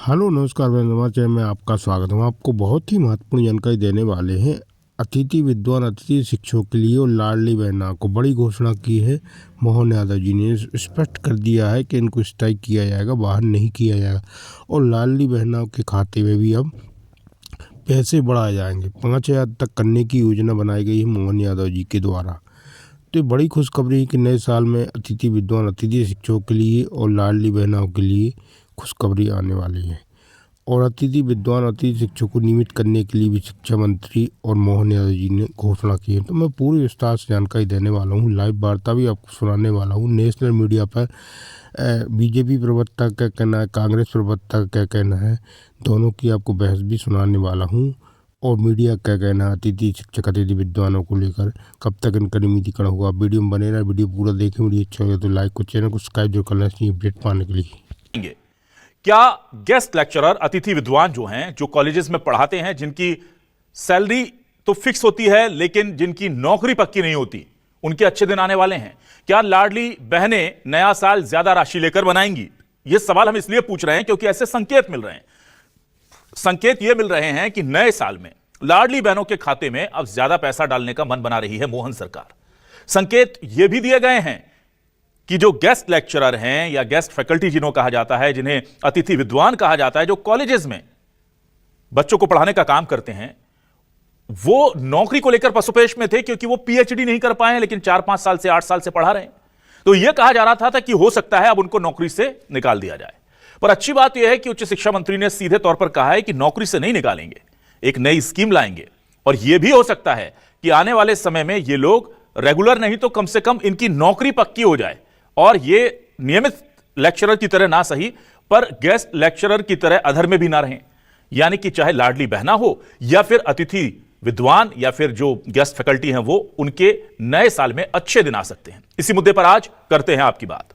Hello नमस्कार मैं समाचार में आपका स्वागत है। हम आपको बहुत ही महत्वपूर्ण जानकारी देने वाले हैं। अतिथि विद्वान अतिथि शिक्षकों के लिए और लाडली बहना को बड़ी घोषणा की है। मोहन यादव जी ने स्पष्ट कर दिया है कि इनको स्ट्राइक किया जाएगा, बाहर नहीं किया जाएगा और लाडली बहनाओं के खाते में भी अब पैसे बढ़ाए जाएंगे। 5,000 तक करने की योजना बनाई गई है मोहन यादव जी के द्वारा। तो ये बड़ी खुशखबरी है कि नए साल में अतिथि विद्वान अतिथि शिक्षकों के लिए और लाडली बहनाओं के लिए खुशखबरी आने वाली है। और अतिथि विद्वान अतिथि शिक्षकों को नियमित करने के लिए भी शिक्षा मंत्री और मोहन यादव जी ने घोषणा की है। तो मैं पूरी विस्तार से जानकारी देने वाला हूँ, लाइव वार्ता भी आपको सुनाने वाला हूँ। नेशनल मीडिया पर बीजेपी प्रवक्ता का कहना है, कांग्रेस प्रवक्ता का क्या कहना है, दोनों की आपको बहस भी सुनाने वाला हूँ। और मीडिया क्या कहना है अतिथि शिक्षक अतिथि विद्वानों को लेकर, कब तक इनका नियमितीकरण होगा। वीडियो में बने रहा, वीडियो पूरा देखें। वीडियो अच्छा लगे तो लाइक को, चैनल को सब्सक्राइब जो करना चाहिए अपडेट पाने के लिए। क्या गेस्ट लेक्चरर अतिथि विद्वान जो हैं, जो कॉलेजेस में पढ़ाते हैं, जिनकी सैलरी तो फिक्स होती है लेकिन जिनकी नौकरी पक्की नहीं होती, उनके अच्छे दिन आने वाले हैं? क्या लाडली बहनें नया साल ज्यादा राशि लेकर बनाएंगी? यह सवाल हम इसलिए पूछ रहे हैं क्योंकि ऐसे संकेत मिल रहे हैं। संकेत यह मिल रहे हैं कि नए साल में लाडली बहनों के खाते में अब ज्यादा पैसा डालने का मन बना रही है मोहन सरकार। संकेत यह भी दिए गए हैं कि जो गेस्ट लेक्चरर हैं या गेस्ट फैकल्टी जिन्हों कहा जाता है, जिन्हें अतिथि विद्वान कहा जाता है, जो कॉलेजेस में बच्चों को पढ़ाने का काम करते हैं, वो नौकरी को लेकर पसोपेश में थे क्योंकि वो पीएचडी नहीं कर पाए, लेकिन 4-5 साल से 8 साल से पढ़ा रहे हैं। तो यह कहा जा रहा था कि हो सकता है अब उनको नौकरी से निकाल दिया जाए। पर अच्छी बात यह है कि उच्च शिक्षा मंत्री ने सीधे तौर पर कहा है कि नौकरी से नहीं निकालेंगे, एक नई स्कीम लाएंगे। और यह भी हो सकता है कि आने वाले समय में ये लोग रेगुलर नहीं तो कम से कम इनकी नौकरी पक्की हो जाए और ये नियमित लेक्चरर की तरह ना सही पर गेस्ट लेक्चरर की तरह अधर में भी ना रहें। यानी कि चाहे लाडली बहना हो या फिर अतिथि विद्वान या फिर जो गेस्ट फैकल्टी हैं, वो उनके नए साल में अच्छे दिन आ सकते हैं। इसी मुद्दे पर आज करते हैं आपकी बात।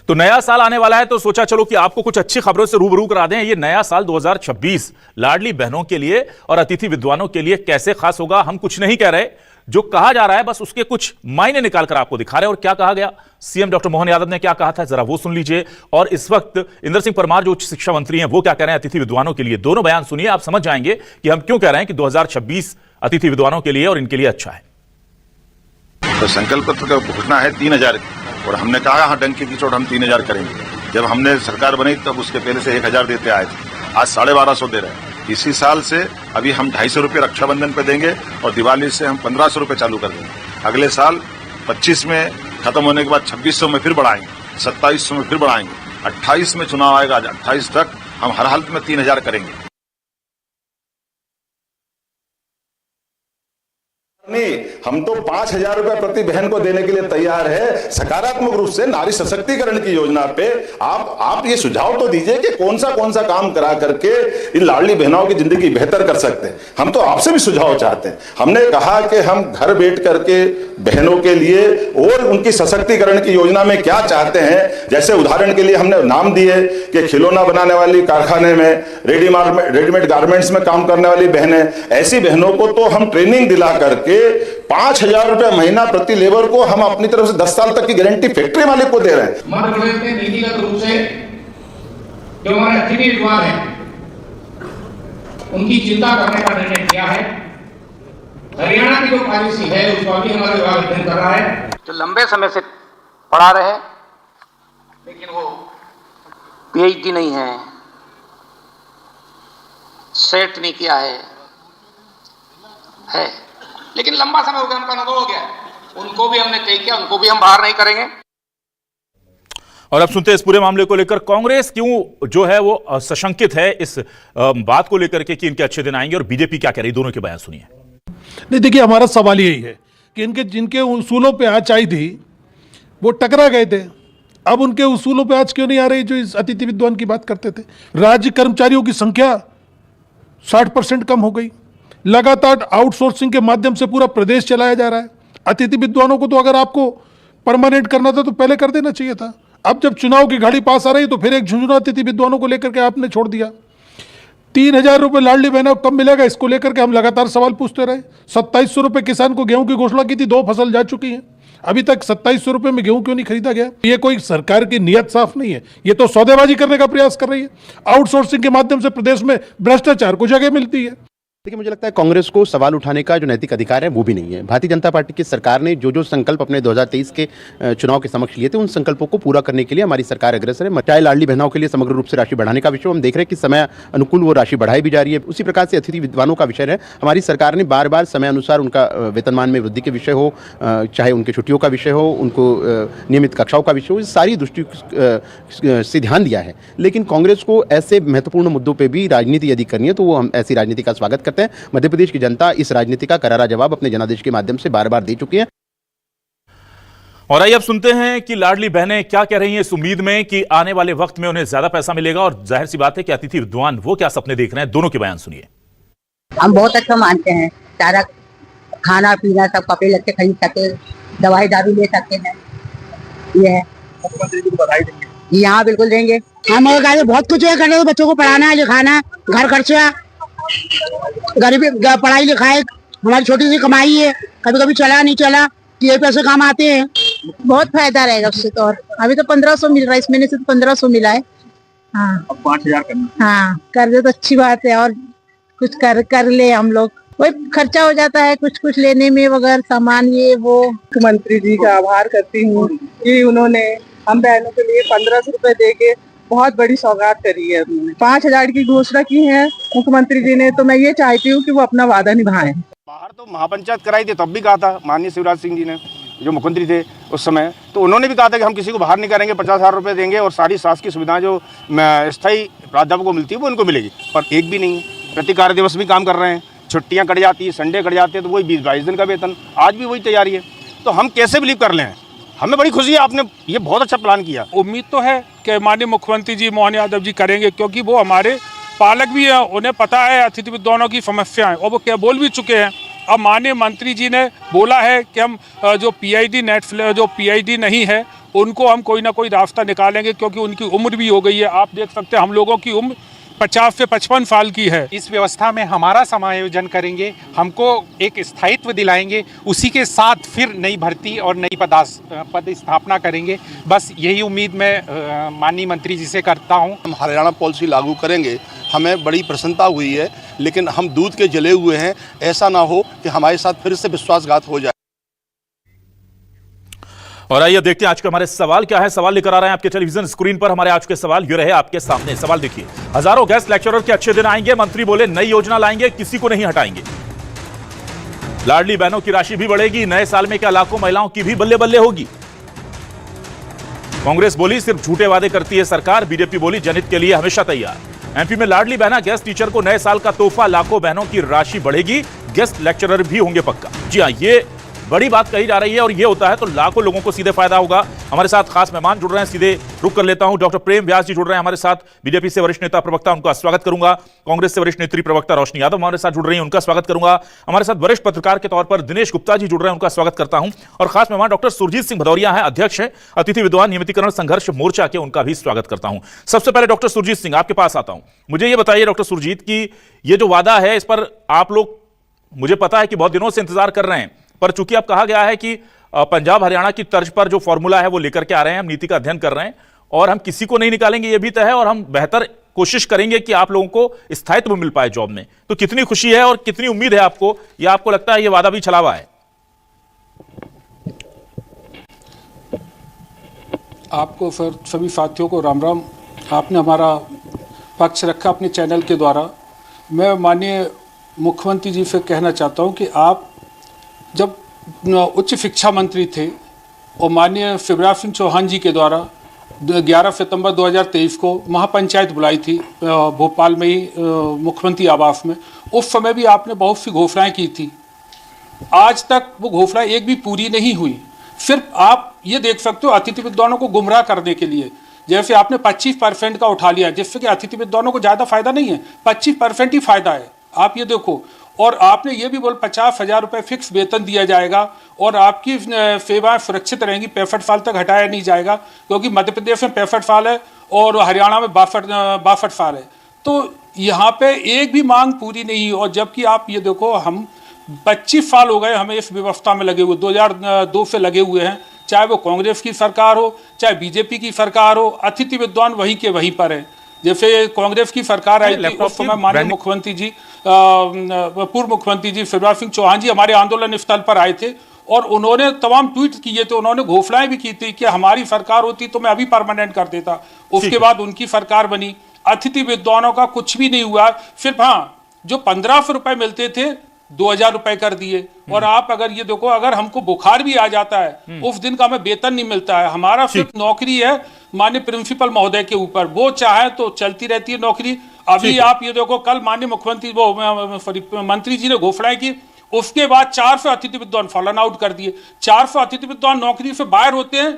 तो नया साल आने वाला है तो सोचा चलो कि आपको कुछ अच्छी खबरों से रूबरू करा दें। ये नया साल 2026 लाडली बहनों के लिए और अतिथि विद्वानों के लिए कैसे खास होगा, हम कुछ नहीं कह रहे। जो कहा जा रहा है बस उसके कुछ मायने निकालकर आपको दिखा रहे हैं। और क्या कहा गया, सीएम डॉक्टर मोहन यादव ने क्या कहा था, जरा वो सुन लीजिए। और इस वक्त इंदर सिंह परमार जो उच्च शिक्षा मंत्री हैं, वो क्या कह रहे हैं अतिथि विद्वानों के लिए। दोनों बयान सुनिए, आप समझ जाएंगे कि हम क्यों कह रहे हैं कि 2026 अतिथि विद्वानों के लिए और इनके लिए अच्छा है। तो संकल्प पत्र का घोषणा है 3,000 और हमने कहा हाँ डंके की चोट हम 3,000 करेंगे। जब हमने सरकार बनाई तब उसके पहले से 1,000 देते आए थे, आज 1,250 दे रहे हैं। इसी साल से अभी हम 250 रुपये रक्षाबंधन पे देंगे और दिवाली से हम 1,500 रुपये चालू कर देंगे। अगले साल 25 में खत्म होने के बाद 2,600 में फिर बढ़ाएंगे, 2,700 में फिर बढ़ाएंगे, 28 में चुनाव आएगा, 28 तक हम हर हालत में 3,000 करेंगे। नहीं, हम तो 5,000 रुपए प्रति बहन को देने के लिए तैयार है। सकारात्मक रूप से नारी सशक्तिकरण की योजना पे आप ये सुझाव तो दीजिए कि कौन सा काम करा करके इन लाडली बहनों की जिंदगी बेहतर कर सकते हैं। हम तो आपसे भी सुझाव चाहते हैं। हमने कहा कि हम घर बैठ करके बहनों के लिए और उनकी सशक्तिकरण की योजना में क्या चाहते हैं। जैसे उदाहरण के लिए हमने नाम दिए कि खिलौना बनाने वाली कारखाने में, रेडीमेड गारमेंट्स में काम करने वाली बहनें, ऐसी बहनों को तो हम ट्रेनिंग दिला करके 5,000 रुपए महीना प्रति लेबर को हम अपनी तरफ से 10 साल तक की गारंटी फैक्ट्री मालिक को दे रहे हैं। मध्य प्रदेश में नीतिगत रूप से जो हमारे अतिथि विद्वान हैं, उनकी चिंता करने का निर्णय किया है। हरियाणा की जो पॉलिसी है उसका भी हमारा विभाग अध्ययन कर रहा है। जो लंबे समय से पढ़ा रहे लेकिन वो पीएचडी नहीं है, सेट नहीं किया है लेकिन लंबा समय हो गया, उनका अनुभव हो गया, उनको भी हमने तय किया, उनको भी हम बाहर नहीं करेंगे। और अब सुनते हैं इस पूरे मामले को लेकर कांग्रेस क्यों जो है वो सशंकित है इस बात को लेकर के कि इनके अच्छे दिन आएंगे, और बीजेपी क्या कह रही, दोनों के बयान सुनिए। नहीं, देखिए हमारा सवाल यही है कि इनके जिनके उसूलों पे आज आई थी वो टकरा गए थे, अब उनके उसूलों पे आज क्यों नहीं आ रही जो इस अतिथि विद्वान की बात करते थे। राज्य कर्मचारियों की संख्या 60% कम हो गई, लगातार आउटसोर्सिंग के माध्यम से पूरा प्रदेश चलाया जा रहा है। अतिथि विद्वानों को तो अगर आपको परमानेंट करना था तो पहले कर देना चाहिए था। अब जब चुनाव की घड़ी पास आ रही तो फिर एक झुंझुनू अतिथि विद्वानों को लेकर के आपने छोड़ दिया। 3,000 रुपये लाडली बहना कब मिलेगा, इसको लेकर के हम लगातार सवाल पूछते रहे। 2700 रुपये किसान को गेहूं की घोषणा की थी, 2 फसल जा चुकी हैं, अभी तक 2700 रुपये में गेहूं क्यों नहीं खरीदा गया? ये कोई सरकार की नीयत साफ नहीं है, ये तो सौदेबाजी करने का प्रयास कर रही है। आउटसोर्सिंग के माध्यम से प्रदेश में भ्रष्टाचार को जगह मिलती है। देखिए, मुझे लगता है कांग्रेस को सवाल उठाने का जो नैतिक अधिकार है वो भी नहीं है। भारतीय जनता पार्टी की सरकार ने जो संकल्प अपने 2023 के चुनाव के समक्ष लिए थे, उन संकल्पों को पूरा करने के लिए हमारी सरकार अग्रसर है। चाहे लाडली बहनाओं के लिए समग्र रूप से राशि बढ़ाने का विषय हम देख रहे हैं कि समय अनुकूल वो राशि बढ़ाई भी जा रही है। उसी प्रकार से अतिथि विद्वानों का विषय है, हमारी सरकार ने बार बार समय अनुसार उनका वेतनमान में वृद्धि के विषय हो, चाहे उनके छुट्टियों का विषय हो, उनको नियमित कक्षाओं का विषय हो, इस सारी दृष्टि से ध्यान दिया है। लेकिन कांग्रेस को ऐसे महत्वपूर्ण मुद्दों पर भी राजनीति यदि करनी है तो वो हम ऐसी राजनीति का स्वागत करते हैं। मध्य प्रदेश की जनता इस राजनीति का करारा जवाब अपने जनादेश के माध्यम से बार बार दे चुकी है। और आइए अब सुनते हैं कि लाडली बहनें क्या कह रही हैं इस उम्मीद में कि आने वाले वक्त में उन्हें ज्यादा पैसा मिलेगा, और जाहिर सी बात है कि अतिथि विद्वान वो क्या सपने देख रहे हैं। दोनों के बयान सुनिए। हम बहुत अच्छा मानते हैं, सारा खाना पीना सब, कपड़े लत्ते खरीद सकते, दवाई दारू ले सकते हैं। ये है, बधाई देंगे। यहाँ बिल्कुल देंगे। हम बहुत कुछ कर रहे, बच्चों को पढ़ाना लिखाना, घर खर्चा, गरीबी, पढ़ाई लिखाई, हमारी छोटी सी कमाई है, कभी कभी चला नहीं चला, ये पैसे काम आते हैं, बहुत फायदा रहेगा उससे। तो और अभी तो 1500 मिल रहा है, इस महीने से तो 1500 मिला है। हाँ, अब 5000 करना। हाँ, कर दे तो अच्छी बात है, और कुछ कर ले हम लोग, वही खर्चा हो जाता है कुछ लेने में वगैरह सामान ये वो। मुख्यमंत्री जी का आभार करती हूँ कि उन्होंने हम बहनों के लिए 1500 रुपए दे के बहुत बड़ी सौगात करी है। उन्होंने 5000 की घोषणा की है मुख्यमंत्री जी ने, तो मैं ये चाहती हूँ कि वो अपना वादा निभाएं। बाहर तो महापंचायत कराई थी, तब भी कहा था माननीय शिवराज सिंह जी ने, जो मुख्यमंत्री थे उस समय, तो उन्होंने भी कहा था कि हम किसी को बाहर नहीं करेंगे, 50,000 रुपये देंगे और सारी शासकीय सुविधाएं जो स्थायी प्राध्यापकों को मिलती है वो उनको मिलेगी। पर एक भी नहीं, प्रति कार्य दिवस भी काम कर रहे हैं, छुट्टियाँ कट जाती है, संडे कट जाते हैं, तो वही 20-22 दिन का वेतन, आज भी वही तैयारी है। तो हम कैसे बिलीव कर लें? हमें बड़ी खुशी है, आपने ये बहुत अच्छा प्लान किया। उम्मीद तो है कि माननीय मुख्यमंत्री जी मोहन यादव जी करेंगे, क्योंकि वो हमारे पालक भी हैं, उन्हें पता है अतिथि विद्वानों की समस्याएं, और वो क्या बोल भी चुके हैं। अब माननीय मंत्री जी ने बोला है कि हम जो पीआईडी नहीं है उनको हम कोई ना कोई रास्ता निकालेंगे, क्योंकि उनकी उम्र भी हो गई है। आप देख सकते हैं हम लोगों की उम्र 50 से 55 साल की है। इस व्यवस्था में हमारा समायोजन करेंगे, हमको एक स्थायित्व दिलाएंगे, उसी के साथ फिर नई भर्ती और नई पद स्थापना करेंगे। बस यही उम्मीद मैं माननीय मंत्री जी से करता हूं। हम हरियाणा पॉलिसी लागू करेंगे, हमें बड़ी प्रसन्नता हुई है, लेकिन हम दूध के जले हुए हैं। ऐसा ना हो कि हमारे साथ फिर से विश्वासघात हो जाए। और आइए देखते हैं आज के हमारे सवाल क्या है। सवाल लेकर आ रहे हैं आपके टेलीविजन स्क्रीन पर। हमारे आज के सवाल ये रहे आपके सामने। सवाल देखिए, हजारों गेस्ट लेक्चरर के अच्छे दिन आएंगे, मंत्री बोले नई योजना लाएंगे, किसी को नहीं हटाएंगे। लाडली बहनों की राशि भी बढ़ेगी, नए साल में क्या लाखों महिलाओं की भी बल्ले बल्ले होगी। कांग्रेस बोली सिर्फ झूठे वादे करती है सरकार, बीजेपी बोली जनहित के लिए हमेशा तैयार। एमपी में लाडली बहना गेस्ट टीचर को नए साल का तोहफा, लाखों बहनों की राशि बढ़ेगी, गेस्ट लेक्चरर भी होंगे पक्का। जी हां, ये बड़ी बात कही जा रही है, और ये होता है तो लाखों लोगों को सीधे फायदा होगा। हमारे साथ खास मेहमान जुड़ रहे हैं, सीधे रुक कर लेता हूं। डॉक्टर प्रेम व्यास जी जुड़ रहे हैं हमारे साथ, बीजेपी से वरिष्ठ नेता प्रवक्ता, उनका स्वागत करूंगा। कांग्रेस से वरिष्ठ नेत्री प्रवक्ता रोशनी यादव हमारे साथ जुड़ रही हैं, उनका स्वागत करूंगा। हमारे साथ वरिष्ठ पत्रकार के तौर पर दिनेश गुप्ता जी जुड़ रहे हैं, उनका स्वागत करता हूं। और खास मेहमान डॉक्टर सुरजीत सिंह भदौरिया हैं, अध्यक्ष हैं अतिथि विद्वान नियमितीकरण संघर्ष मोर्चा के, उनका भी स्वागत करता हूं। सबसे पहले डॉक्टर सुरजीत सिंह आपके पास आता हूं। मुझे ये बताइए डॉक्टर सुरजीत की ये जो वादा है, इस पर आप लोग, मुझे पता है कि बहुत दिनों से इंतजार कर रहे हैं, पर चूंकि अब कहा गया है कि पंजाब हरियाणा की तर्ज पर जो फॉर्मूला है वो लेकर के आ रहे हैं, हम नीति का अध्ययन कर रहे हैं, और हम किसी को नहीं निकालेंगे ये भी तय है, और हम बेहतर कोशिश करेंगे कि आप लोगों को स्थायित्व मिल पाए जॉब में। तो कितनी खुशी है और कितनी उम्मीद है आपको, या आपको लगता है ये वादा भी छलावा है? आपको फिर सभी साथियों को राम राम। आपने हमारा पक्ष रखा अपने चैनल के द्वारा। मैं माननीय मुख्यमंत्री जी से कहना चाहता हूं कि आप जब उच्च शिक्षा मंत्री थे और माननीय शिवराज सिंह चौहान जी के द्वारा 11 सितंबर 2023 को महापंचायत बुलाई थी भोपाल में ही मुख्यमंत्री आवास में, उस समय भी आपने बहुत सी घोषणाएं की थी। आज तक वो घोषणा एक भी पूरी नहीं हुई। सिर्फ आप ये देख सकते हो अतिथि विद्वानों को गुमराह करने के लिए, जैसे आपने 25% का उठा लिया, जिससे कि अतिथि विद्वानों को ज़्यादा फायदा नहीं है, 25% ही फायदा है। आप ये देखो, और आपने ये भी बोल 50,000 रुपये फिक्स वेतन दिया जाएगा और आपकी सेवाएं सुरक्षित रहेंगी, 65 साल तक हटाया नहीं जाएगा, क्योंकि मध्य प्रदेश में 65 साल है और हरियाणा में 62 साल है। तो यहाँ पे एक भी मांग पूरी नहीं, और जबकि आप ये देखो, हम 25 साल हो गए हमें इस व्यवस्था में लगे हुए, 2002 से लगे हुए हैं, चाहे वो कांग्रेस की सरकार हो चाहे बीजेपी की सरकार हो, अतिथि विद्वान वहीं के वहीं पर है। जैसे कांग्रेस की सरकार आई थी उस समय माननीय मुख्यमंत्री जी, पूर्व मुख्यमंत्री जी शिवराज सिंह चौहान जी हमारे आंदोलन स्थल पर आए थे और उन्होंने तमाम ट्वीट किए थे, उन्होंने घोषणाएं भी की थी कि हमारी सरकार होती तो मैं अभी परमानेंट कर देता। उसके बाद उनकी सरकार बनी, अतिथि विद्वानों का कुछ भी नहीं हुआ, सिर्फ हाँ जो 1500 रुपए मिलते थे 2000 रुपए कर दिए। और आप अगर ये देखो, अगर हमको बुखार भी आ जाता है उस दिन का हमें वेतन नहीं मिलता है, हमारा सिर्फ नौकरी है माननीय प्रिंसिपल महोदय के ऊपर, वो चाहे तो चलती रहती है नौकरी। अभी आप ये देखो, कल माननीय मुख्यमंत्री वो मंत्री जी ने घोषणा की, उसके बाद 400 अतिथि विद्वान फॉलन आउट कर दिए। 400 अतिथि विद्वान नौकरी से बाहर होते हैं,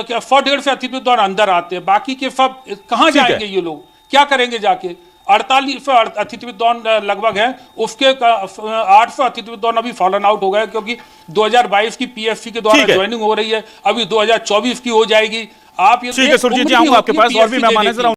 150 अतिथि विद्वान अंदर आते हैं, बाकी के सब कहाँ जाएंगे ये लोग, क्या करेंगे जाके। 48 अतिथि विद्वान लगभग है, उसके 800 अतिथि विद्वान अभी फॉलन आउट हो गए, क्योंकि 2022 की पीएससी के द्वारा ज्वाइनिंग हो रही है, अभी 2024 की हो जाएगी। आप ये ठीक है सुरजीत जी, आऊंगा आपके पास और भी मेहमान हैं, जरा